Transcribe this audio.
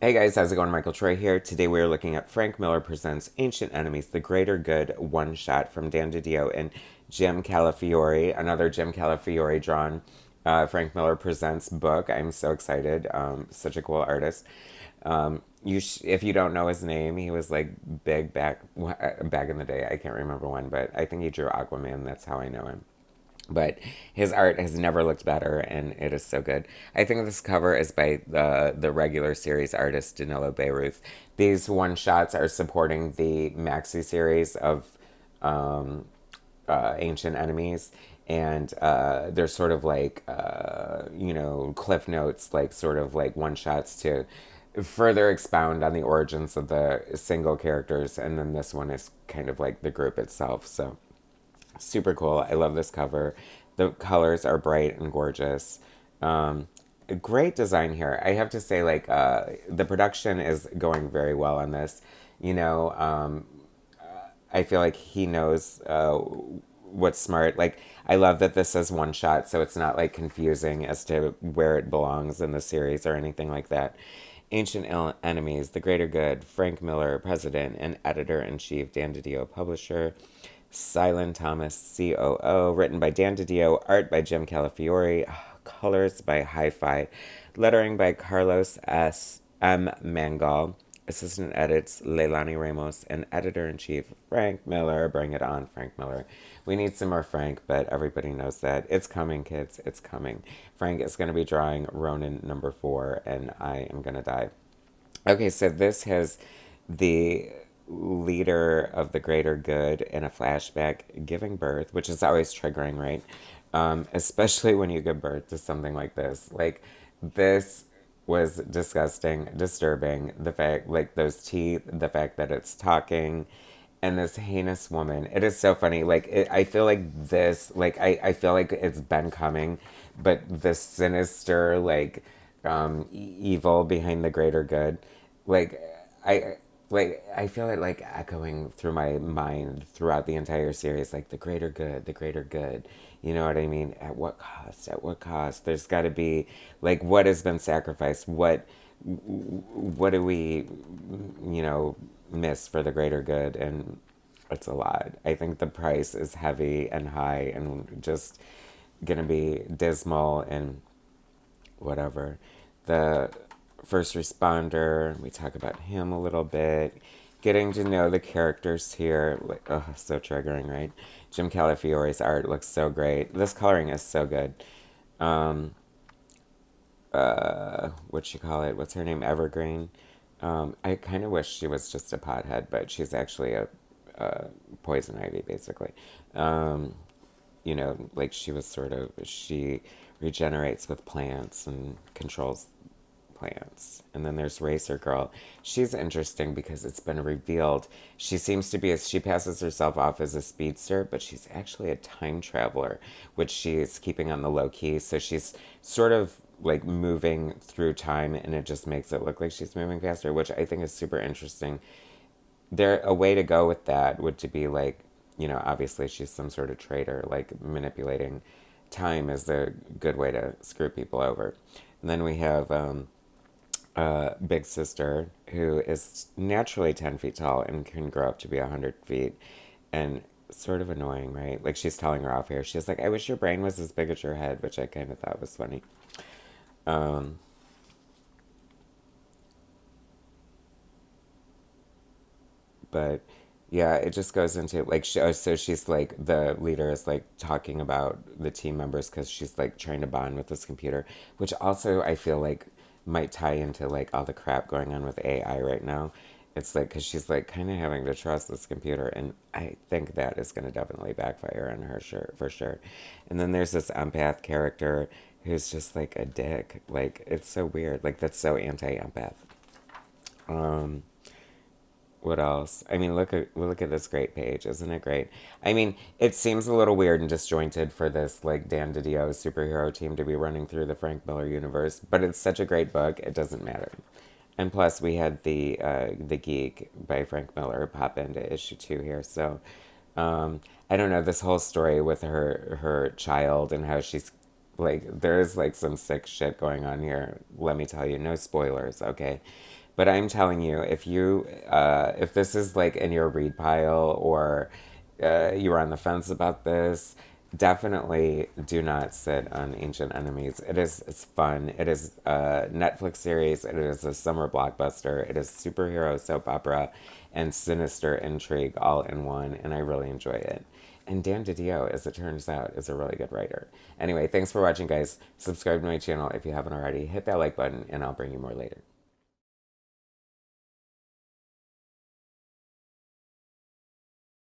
Hey guys, how's it going? Michael Troy here. Today we are looking at Frank Miller Presents Ancient Enemies, The Greater Good one shot from Dan Didio and Jim Calafiore, another Jim Calafiore drawn Frank Miller Presents book. I'm so excited. Such a cool artist. If you don't know his name, he was like big back in the day. I can't remember when, but I think he drew Aquaman. That's how I know him. But his art has never looked better, and it is so good. I think this cover is by the regular series artist Danilo Beyruth. These one shots are supporting the maxi series of Ancient Enemies, and they're sort of like cliff notes, like sort of like one shots to further expound on the origins of the single characters, and then this one is kind of like the group itself. So super cool. I love this cover. The colors are bright and gorgeous. Great design here. I have to say, like, the production is going very well on this. You know, I feel like he knows what's smart. Like, I love that this is one shot, so it's not like confusing as to where it belongs in the series or anything like that. Ancient Enemies, The Greater Good, Frank Miller, President and Editor in Chief, Dan Didio, Publisher. Silent Thomas, COO, written by Dan Didio, art by Jim Calafiore, colors by Hi-Fi, lettering by Carlos S. M. Mangal, assistant edits Leilani Ramos, and editor-in-chief Frank Miller. Bring it on, Frank Miller. We need some more Frank, but everybody knows that. It's coming, kids. It's coming. Frank is going to be drawing Ronin #4, and I am going to die. Okay, so this has the leader of the greater good in a flashback giving birth, which is always triggering, right? Especially when you give birth to something like this. Like, this was disgusting, disturbing. The fact, like, those teeth, the fact that it's talking, and this heinous woman. It is so funny. Like, I feel like this, like, I feel like it's been coming, but the sinister, like, evil behind the greater good, like, I I feel it like echoing through my mind throughout the entire series, like the greater good, the greater good. You know what I mean? At what cost? At what cost? There's got to be like what has been sacrificed. What do we, miss for the greater good? And it's a lot. I think the price is heavy and high and just gonna be dismal and whatever. The first responder, we talk about him a little bit. Getting to know the characters here, like, oh, so triggering, right? Jim Calafiore's art looks so great. This coloring is so good. Um, what you call it? What's her name? Evergreen. I kind of wish she was just a pothead, but she's actually a poison ivy, basically. Um, like she regenerates with plants and controls plants. And then there's Racer Girl. She's interesting because it's been revealed. She passes herself off as a speedster, but she's actually a time traveler, which she's keeping on the low key. So she's sort of like moving through time, and it just makes it look like she's moving faster, which I think is super interesting. A way to go with that would to be like, obviously she's some sort of traitor, like manipulating time is a good way to screw people over. And then we have big sister who is naturally 10 feet tall and can grow up to be 100 feet, and sort of annoying, right? Like, she's telling her off here. She's like, I wish your brain was as big as your head, which I kind of thought was funny. Um, but yeah, it just goes into like, so she's like, the leader is like talking about the team members because she's like trying to bond with this computer, which also I feel like might tie into like all the crap going on with AI right now. It's like, because she's like kind of having to trust this computer, and I think that is going to definitely backfire on her, sure, for sure. And then there's this empath character who's just like a dick. Like, it's so weird. Like, that's so anti-empath. Um, what else? I mean, look at this great page, isn't it great? I mean, it seems a little weird and disjointed for this like Dan Didio superhero team to be running through the Frank Miller universe, but it's such a great book, it doesn't matter. And plus, we had the Geek by Frank Miller pop into issue 2 here, so I don't know, this whole story with her child and how she's like, there's like some sick shit going on here. Let me tell you, no spoilers, okay? But I'm telling you, if this is like in your read pile, or you're on the fence about this, definitely do not sit on Ancient Enemies. It's fun. It is a Netflix series. It is a summer blockbuster. It is superhero soap opera and sinister intrigue all in one, and I really enjoy it. And Dan Didio, as it turns out, is a really good writer. Anyway, thanks for watching, guys. Subscribe to my channel if you haven't already. Hit that like button, and I'll bring you more later.